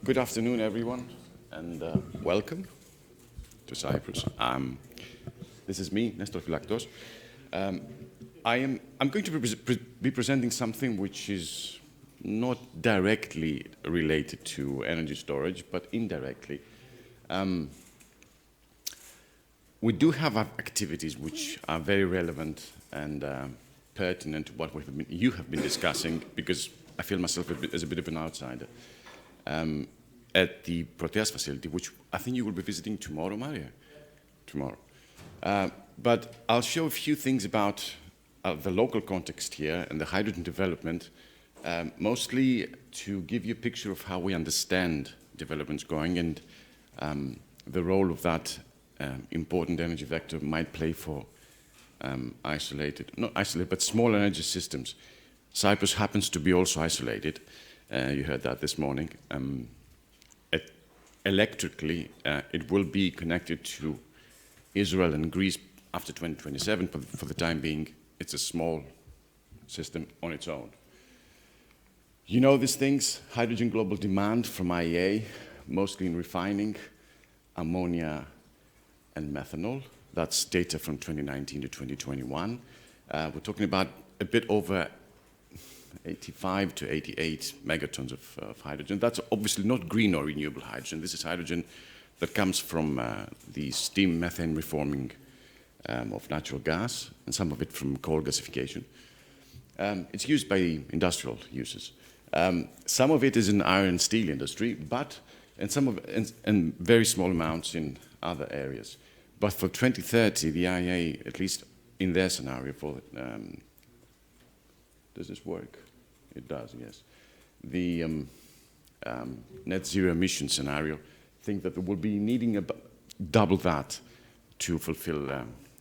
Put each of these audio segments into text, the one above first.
Good afternoon, everyone, and welcome to Cyprus. This is me, Nestor Fylaktos. I'm going to be presenting something which is not directly related to energy storage, but indirectly. We do have activities which are very relevant and pertinent to what you have been discussing, because I feel myself as a bit of an outsider. At the Proteas facility, which I think you will be visiting tomorrow, Maria? Tomorrow. But I'll show a few things about the local context here and the hydrogen development, mostly to give you a picture of how we understand developments going and the role of that important energy vector might play for not isolated, but small energy systems. Cyprus happens to be also isolated. You heard that this morning. Electrically, it will be connected to Israel and Greece after 2027. For the time being, it's a small system on its own. You know these things: hydrogen global demand from IEA, mostly in refining, ammonia and methanol. That's data from 2019 to 2021. We're talking about a bit over 85 to 88 megatons of hydrogen. That's obviously not green or renewable hydrogen. This is hydrogen that comes from the steam methane reforming of natural gas, and some of it from coal gasification. It's used by industrial uses. Some of it is in iron and steel industry, and very small amounts in other areas. But for 2030, the IEA, at least in their scenario, does this work? It does, yes. The net zero emission scenario, think that they will be needing double that to fulfill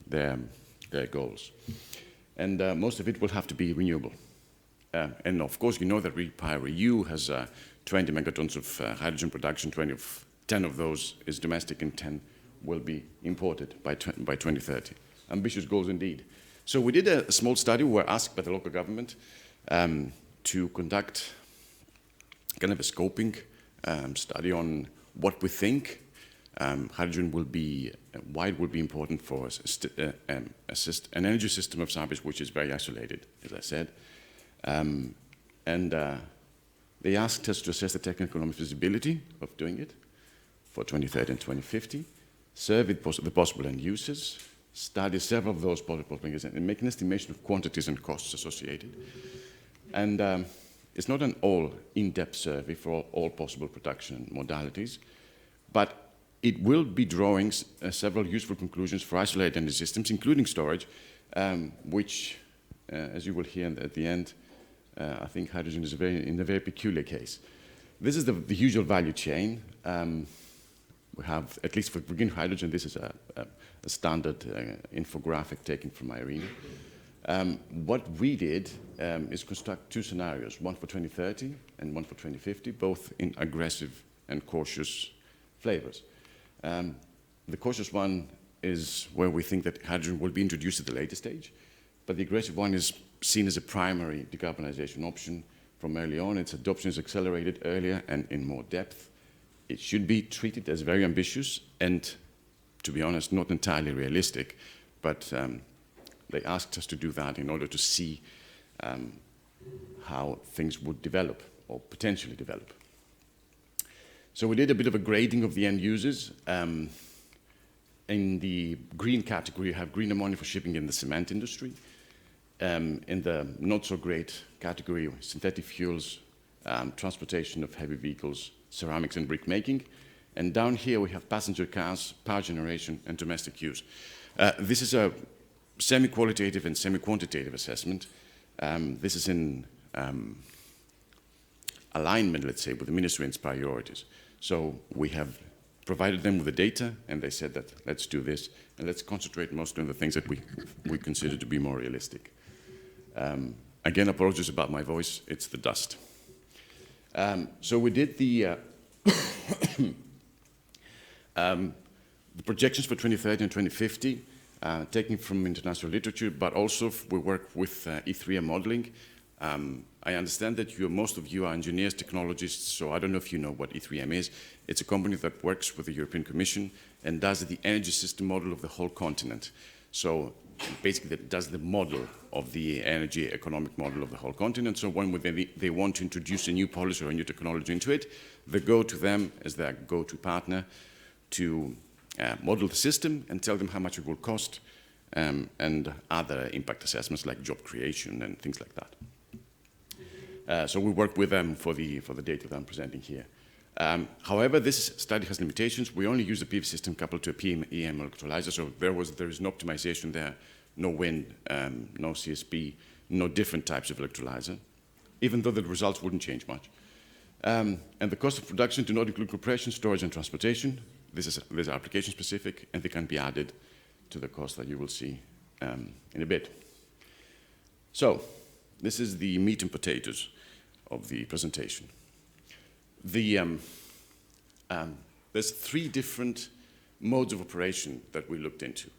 their goals. And most of it will have to be renewable. And of course, you know that REPowerEU has 20 megatons of hydrogen production, 10 of those is domestic and 10 will be imported by 2030. Ambitious goals indeed. So we did a small study. We were asked by the local government to conduct kind of a scoping study on what we think hydrogen will be, why it will be important for an energy system of Cyprus, which is very isolated, as I said. They asked us to assess the technical economic feasibility of doing it for 2030 and 2050, survey the possible end users, study several of those possible things, and make an estimation of quantities and costs associated. And it's not an all in-depth survey for all possible production modalities, but it will be drawing several useful conclusions for isolated energy systems, including storage, which, as you will hear at the end, I think hydrogen is in a very peculiar case. This is the usual value chain. We have, at least for green hydrogen, this is a standard infographic taken from Irene. What we did is construct two scenarios, one for 2030 and one for 2050, both in aggressive and cautious flavors. The cautious one is where we think that hydrogen will be introduced at the later stage, but the aggressive one is seen as a primary decarbonization option from early on. Its adoption is accelerated earlier and in more depth. It should be treated as very ambitious and, to be honest, not entirely realistic, but they asked us to do that in order to see how things would develop or potentially develop. So we did a bit of a grading of the end users. In the green category, you have green ammonia for shipping in the cement industry. In the not-so-great category, synthetic fuels, transportation of heavy vehicles, ceramics and brick making. And down here we have passenger cars, power generation, and domestic use. This is a semi-qualitative and semi-quantitative assessment. This is in alignment, let's say, with the Ministry and its priorities. So we have provided them with the data, and they said that let's do this, and let's concentrate mostly on the things that we consider to be more realistic. Again, apologies about my voice, it's the dust. So we did the projections for 2030 and 2050, taken from international literature, but also we work with E3M modeling, I understand that most of you are engineers, technologists, so I don't know if you know what E3M is. It's a company that works with the European Commission and does the energy system model of the whole continent. So basically that does the model of the energy economic model of the whole continent. So when they want to introduce a new policy or a new technology into it, they go to them as their go-to partner to model the system and tell them how much it will cost, and other impact assessments like job creation and things like that. So we work with them for the data that I'm presenting here. However, this study has limitations. We only use the PV system coupled to a PEM electrolyzer, so there is no optimization there, no wind, no CSP, no different types of electrolyzer, even though the results wouldn't change much. And the cost of production do not include compression, storage, and transportation. These are application specific, and they can be added to the cost that you will see in a bit. So this is the meat and potatoes of the presentation. There's 3 different modes of operation that we looked into.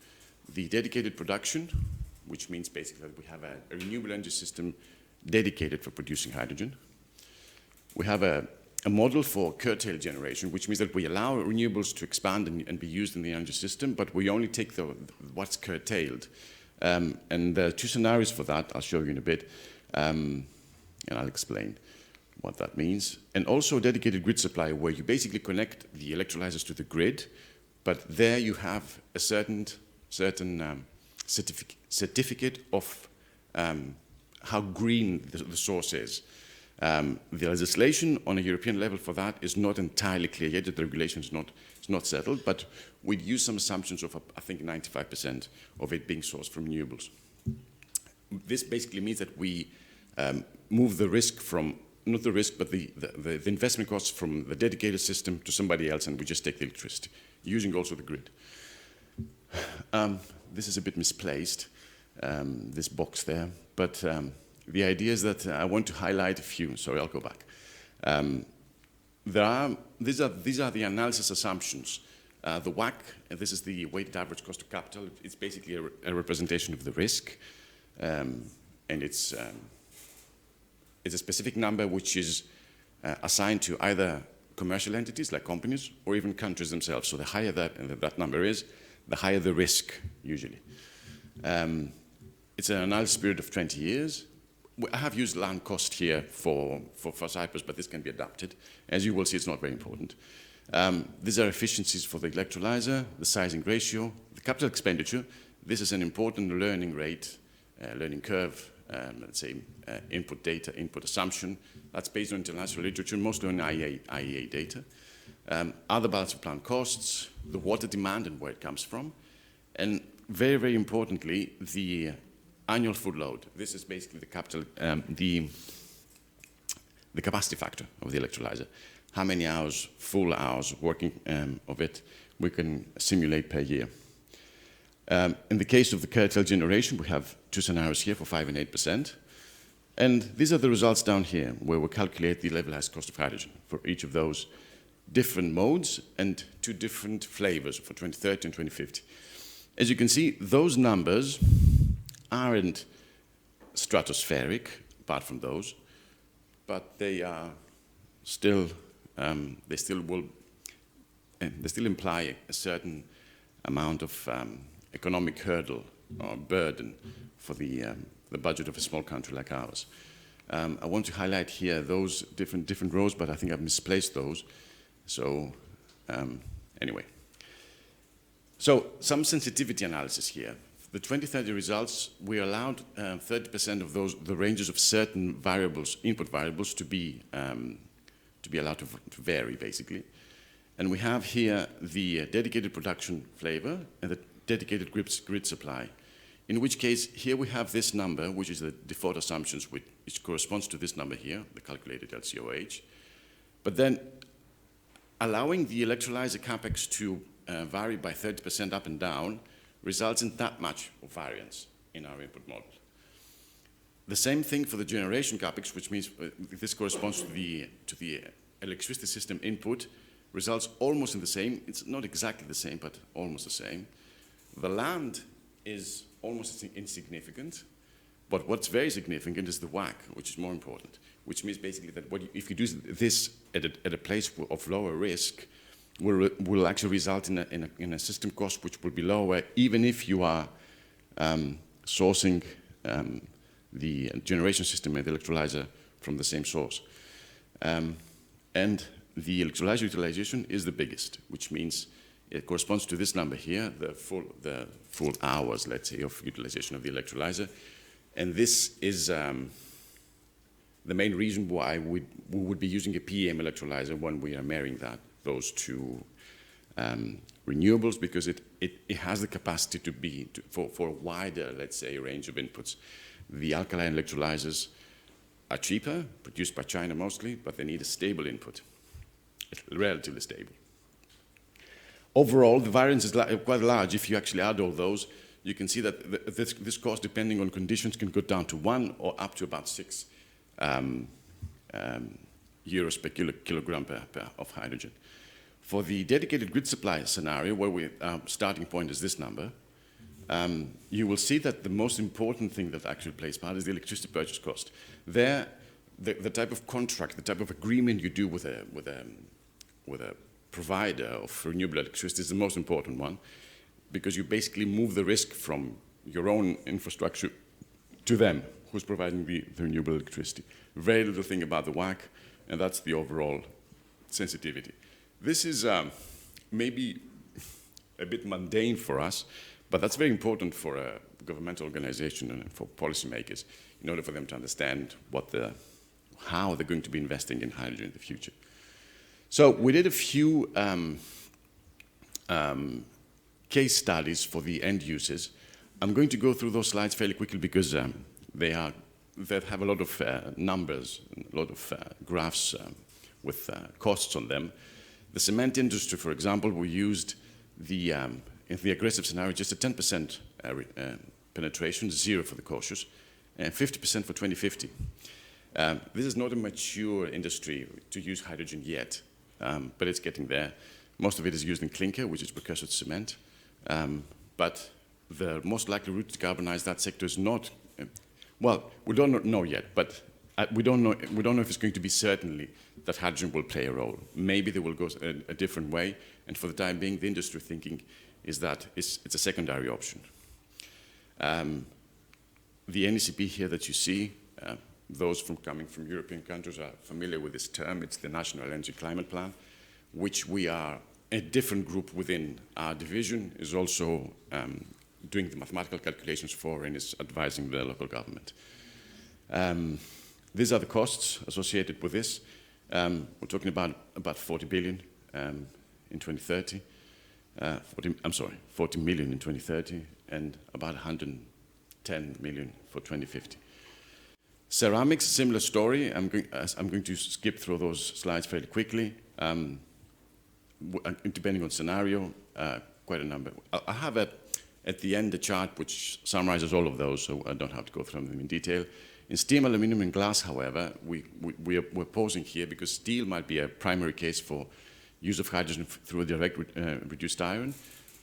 The dedicated production, which means basically that we have a renewable energy system dedicated for producing hydrogen. We have a model for curtailed generation, which means that we allow renewables to expand and be used in the energy system, but we only take what's curtailed. And there are 2 scenarios for that. I'll show you in a bit, and I'll explain what that means. And also a dedicated grid supply, where you basically connect the electrolyzers to the grid, but there you have a certain certificate of how green the source is. The legislation on a European level for that is not entirely clear yet. The regulation is not settled, but we'd use some assumptions of, I think, 95% of it being sourced from renewables. This basically means that we move the risk from, not the risk, but the investment costs from the dedicated system to somebody else, and we just take the electricity, using also the grid. This is a bit misplaced, this box there, but the idea is that I want to highlight a few. Sorry, I'll go back. These are the analysis assumptions. The WACC, this is the weighted average cost of capital. It's basically a representation of the risk, and it's a specific number which is assigned to either commercial entities like companies or even countries themselves. So the higher that number is, the higher the risk usually. It's an analysis period of 20 years. I have used land cost here for Cyprus, but this can be adapted. As you will see, it's not very important. These are efficiencies for the electrolyzer, the sizing ratio, the capital expenditure. This is an important learning rate, learning curve, let's say input data, input assumption. That's based on international literature, mostly on IEA data. Other balance of plant costs, the water demand and where it comes from. And very, very importantly, the annual full load. This is basically the capital, the capacity factor of the electrolyzer. How many hours, full hours working of it we can simulate per year. In the case of the curtailed generation, we have 2 scenarios here for 5% and 8%. And these are the results down here, where we calculate the levelized cost of hydrogen for each of those different modes and 2 different flavors for 2030 and 2050. As you can see, those numbers aren't stratospheric, apart from those, but they are still, they still imply a certain amount of economic hurdle or burden for the budget of a small country like ours. I want to highlight here those different rows, but I think I've misplaced those. So anyway. So some sensitivity analysis here. The 2030 results, we allowed 30% of the ranges of certain variables, input variables, to be allowed to vary, basically. And we have here the dedicated production flavor and the dedicated grid supply. In which case, here we have this number, which is the default assumptions, which corresponds to this number here, the calculated LCOH. But then allowing the electrolyzer capex to vary by 30% up and down results in that much of variance in our input model. The same thing for the generation capex, which means this corresponds to the electricity system input, results almost in the same. It's not exactly the same, but almost the same. The land is almost insignificant. But what's very significant is the WACC, which is more important, which means basically that if you do this at a place of lower risk, will actually result in a system cost which will be lower, even if you are sourcing the generation system and the electrolyzer from the same source. And the electrolyzer utilization is the biggest, which means it corresponds to this number here, the full hours, let's say, of utilization of the electrolyzer. And this is the main reason why we would be using a PEM electrolyzer when we are marrying those two renewables, because it has the capacity to be for a wider, let's say, range of inputs. The alkaline electrolyzers are cheaper, produced by China mostly, but they need a stable input. It's relatively stable. Overall, the variance is quite large. If you actually add all those, you can see that this cost, depending on conditions, can go down to 1 or up to about 6 euros per kilogram of hydrogen. For the dedicated grid supply scenario, where starting point is this number, you will see that the most important thing that actually plays part is the electricity purchase cost. There, the type of contract, the type of agreement you do with a provider of renewable electricity is the most important one, because you basically move the risk from your own infrastructure to them, who's providing the renewable electricity. Very little thing about the WACC, and that's the overall sensitivity. This is maybe a bit mundane for us, but that's very important for a governmental organization and for policymakers in order for them to understand how they're going to be investing in hydrogen in the future. So we did a few case studies for the end users. I'm going to go through those slides fairly quickly because they have a lot of numbers, a lot of graphs with costs on them. The cement industry, for example, we used in the aggressive scenario just a 10% penetration, 0 for the cautious, and 50% for 2050. This is not a mature industry to use hydrogen yet, but it's getting there. Most of it is used in clinker, which is precursor to cement. But the most likely route to decarbonize that sector is not, well, we don't know yet, but we don't know if it's going to be certainly that hydrogen will play a role. Maybe they will go a different way, and for the time being, the industry thinking is that it's a secondary option. The NECP here that you see, those coming from European countries are familiar with this term. It's the National Energy Climate Plan, which we are a different group within our division, is also doing the mathematical calculations for and is advising the local government. These are the costs associated with this. We're talking about 40 billion in 2030. 40 million in 2030, and about 110 million for 2050. Ceramics, similar story. I'm going to skip through those slides fairly quickly. Depending on scenario, quite a number. I have at the end a chart which summarizes all of those, so I don't have to go through them in detail. In steel, aluminum, and glass, however, we're pausing here because steel might be a primary case for use of hydrogen through a direct reduced iron.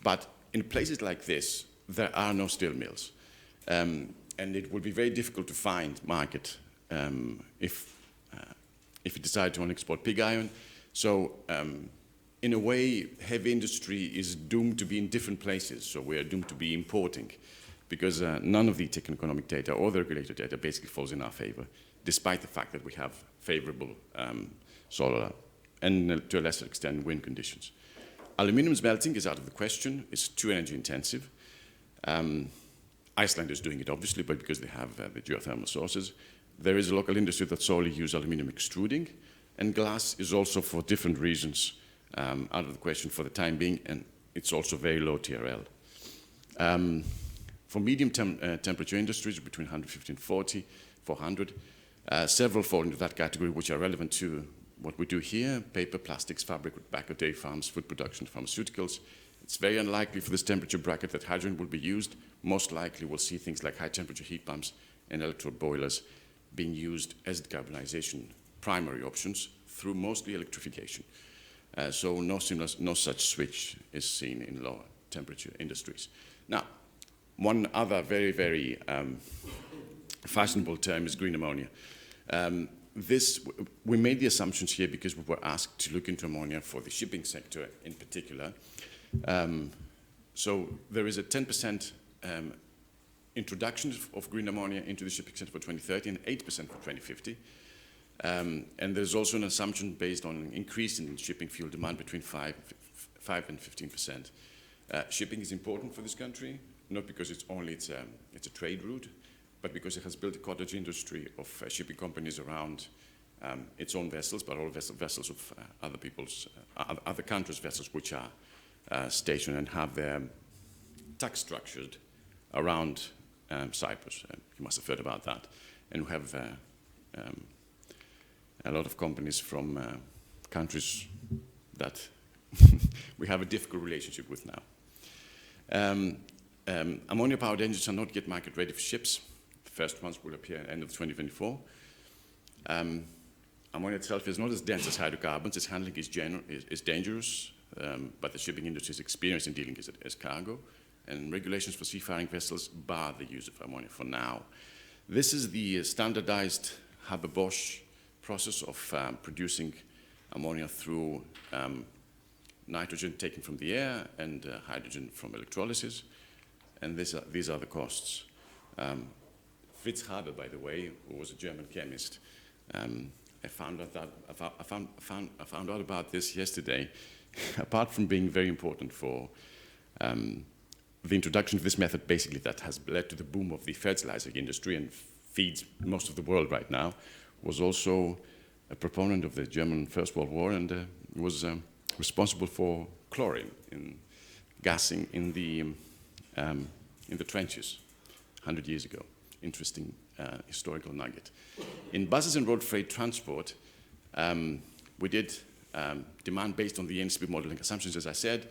But in places like this, there are no steel mills. And it would be very difficult to find market if you decide to only export pig iron. So in a way, heavy industry is doomed to be in different places. So we are doomed to be importing, because none of the techno-economic data or the regulator data basically falls in our favor, despite the fact that we have favorable solar and to a lesser extent wind conditions. Aluminum smelting is out of the question. It's too energy intensive. Iceland is doing it obviously, but because they have the geothermal sources. There is a local industry that solely uses aluminum extruding, and glass is also for different reasons out of the question for the time being, and it's also very low TRL. For medium temperature industries, between 150 and 400, several fall into that category, which are relevant to what we do here: paper, plastics, fabric, tobacco, dairy farms, food production, pharmaceuticals. It's very unlikely for this temperature bracket that hydrogen will be used. Most likely we'll see things like high temperature heat pumps and electric boilers being used as decarbonization primary options through mostly electrification. So no such switch is seen in lower temperature industries. Now, one other very, very fashionable term is green ammonia. We made the assumptions here because we were asked to look into ammonia for the shipping sector in particular. So there is a 10% introduction of green ammonia into the shipping sector for 2030 and 8% for 2050. And there's also an assumption based on an increase in shipping fuel demand between 5 and 15%. Shipping is important for this country, not because it's a trade route, but because it has built a cottage industry of shipping companies around its own vessels, but all vessels of other countries' vessels which are stationed and have their tax structured around Cyprus. You must have heard about that. And we have a lot of companies from countries that we have a difficult relationship with now. Ammonia-powered engines are not yet market ready for ships. The first ones will appear at the end of 2024. Ammonia itself is not as dense as hydrocarbons. Its handling is dangerous, but the shipping industry is experienced in dealing as cargo, and regulations for seafaring vessels bar the use of ammonia for now. This is the standardized Haber-Bosch process of producing ammonia through nitrogen taken from the air and hydrogen from electrolysis, and these are the costs. Fritz Haber, by the way, who was a German chemist, I found out about this yesterday. Apart from being very important for the introduction of this method, basically that has led to the boom of the fertilizer industry and feeds most of the world right now, was also a proponent of the German First World War and was responsible for chlorine in gassing in the trenches 100 years ago. Interesting historical nugget. In buses and road freight transport, we did demand based on the NCP modeling assumptions. As I said,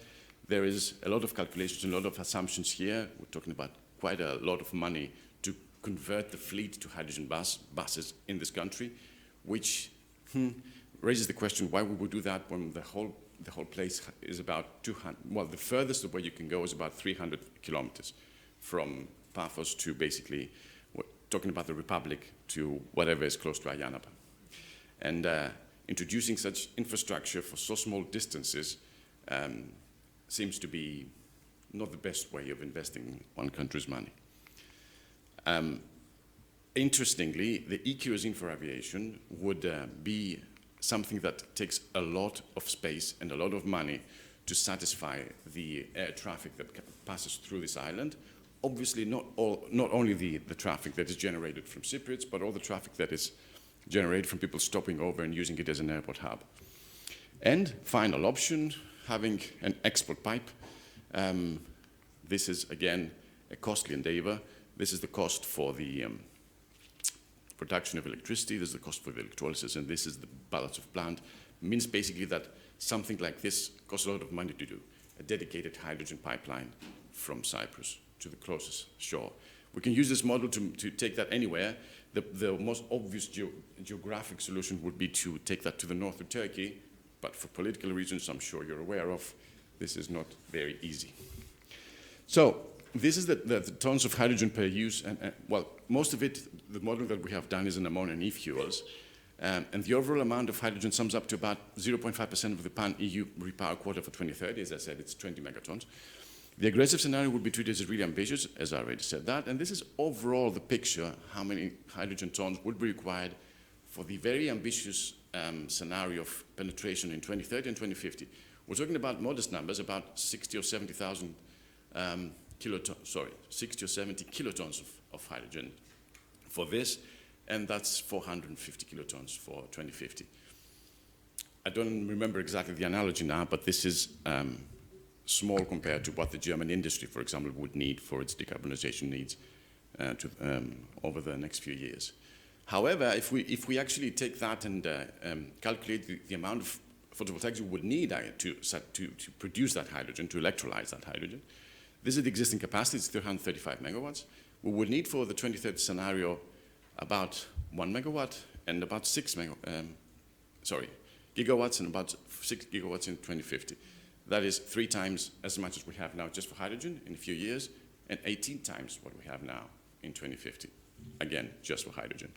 there is a lot of calculations and a lot of assumptions here. We're talking about quite a lot of money to convert the fleet to hydrogen buses in this country, which raises the question why we would do that when the whole place is about 200. Well, the furthest away you can go is about 300 kilometers from Paphos to basically, we're talking about the Republic, to whatever is close to Ayanapa. And introducing such infrastructure for so small distances seems to be not the best way of investing one country's money. Interestingly, the e-kerosene for aviation would be something that takes a lot of space and a lot of money to satisfy the air traffic that passes through this island. Obviously, not only the traffic that is generated from Cypriots, but all the traffic that is generated from people stopping over and using it as an airport hub. And final option, having an export pipe. This is, again, a costly endeavor. This is the cost for the production of electricity, this is the cost for the electrolysis, and this is the balance of plant. It means basically that something like this costs a lot of money to do, a dedicated hydrogen pipeline from Cyprus to the closest shore. We can use this model to take that anywhere. The most obvious geographic solution would be to take that to the north of Turkey, but for political reasons I'm sure you're aware of, this is not very easy. So this is the tons of hydrogen per use, and well, most of it, the modeling that we have done is in ammonia and e-fuels, and the overall amount of hydrogen sums up to about 0.5% of the pan-EU repower quota for 2030. As I said, it's 20 megatons. The aggressive scenario would be treated as really ambitious, as I already said that, and this is overall the picture, how many hydrogen tons would be required for the very ambitious scenario of penetration in 2030 and 2050. We're talking about modest numbers, about 60 or 70,000 60 or 70 kilotons of hydrogen for this, and that's 450 kilotons for 2050. I don't remember exactly the analogy now, but this is small compared to what the German industry, for example, would need for its decarbonization needs over the next few years. However, if we actually take that and calculate the amount of photovoltaics we would need to produce that hydrogen, to electrolyze that hydrogen, this is the existing capacity, it's 335 megawatts. We would need for the 2030 scenario about 1 megawatt and about gigawatts and about 6 gigawatts in 2050. That is 3 times as much as we have now just for hydrogen in a few years, and 18 times what we have now in 2050. again, just for hydrogen.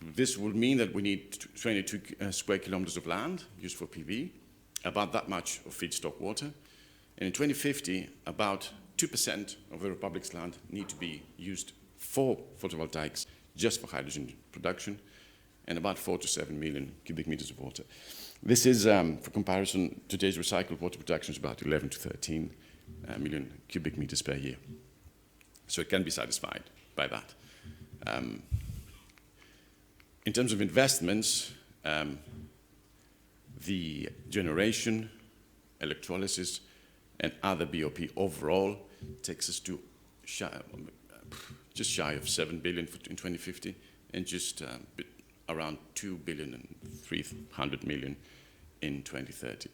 This will mean that we need 22 square kilometers of land used for PV, about that much of feedstock water. And in 2050, about 2% of the Republic's land need to be used for photovoltaics, just for hydrogen production, and about 4 to 7 million cubic meters of water. This is, for comparison, today's recycled water production is about 11 to 13 million cubic meters per year. So it can be satisfied by that. In terms of investments, the generation, electrolysis, and other BOP overall takes us to just shy of 7 billion in 2050, and just around 2 billion and 300 million in 2030.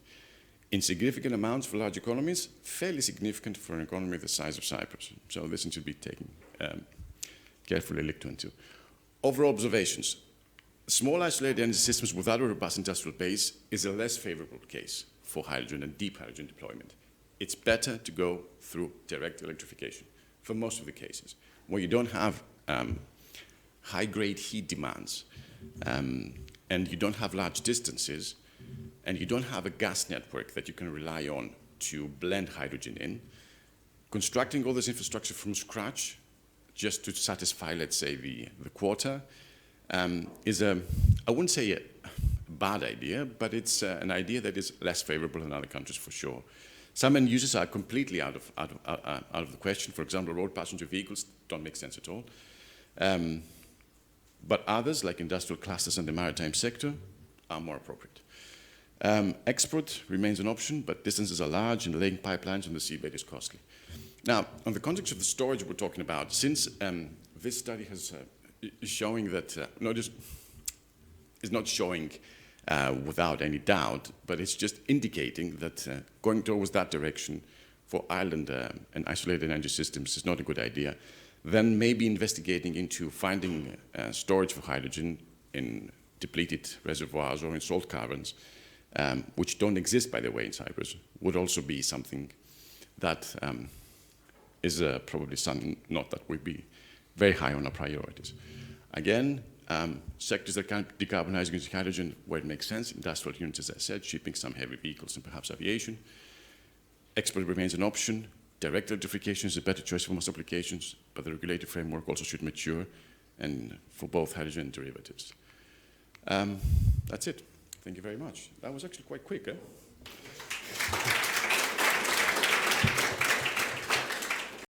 Insignificant amounts for large economies, fairly significant for an economy the size of Cyprus. So this should be taken carefully looked into. Overall observations. Small isolated energy systems without a robust industrial base is a less favorable case for hydrogen and deep hydrogen deployment. It's better to go through direct electrification for most of the cases, where you don't have high-grade heat demands, and you don't have large distances, and you don't have a gas network that you can rely on to blend hydrogen in. Constructing all this infrastructure from scratch just to satisfy, let's say, the quota is I wouldn't say a bad idea, but it's an idea that is less favorable in other countries for sure. Some end users are completely out of the question. For example, road passenger vehicles don't make sense at all. But others, like industrial clusters and the maritime sector, are more appropriate. Export remains an option, but distances are large and laying pipelines on the seabed is costly. Now, on the context of the storage we're talking about, since this study is showing that, is not showing without any doubt, but it's just indicating that going towards that direction for island and isolated energy systems is not a good idea, then maybe investigating into finding storage for hydrogen in depleted reservoirs or in salt caverns, which don't exist, by the way, in Cyprus, would also be something that is probably something not that would be very high on our priorities. Again, sectors that can decarbonize using hydrogen where it makes sense, industrial units, as I said, shipping, some heavy vehicles, and perhaps aviation. Export remains an option. Direct electrification is a better choice for most applications, but the regulatory framework also should mature, and for both hydrogen and derivatives. That's it. Thank you very much. That was actually quite quick, eh?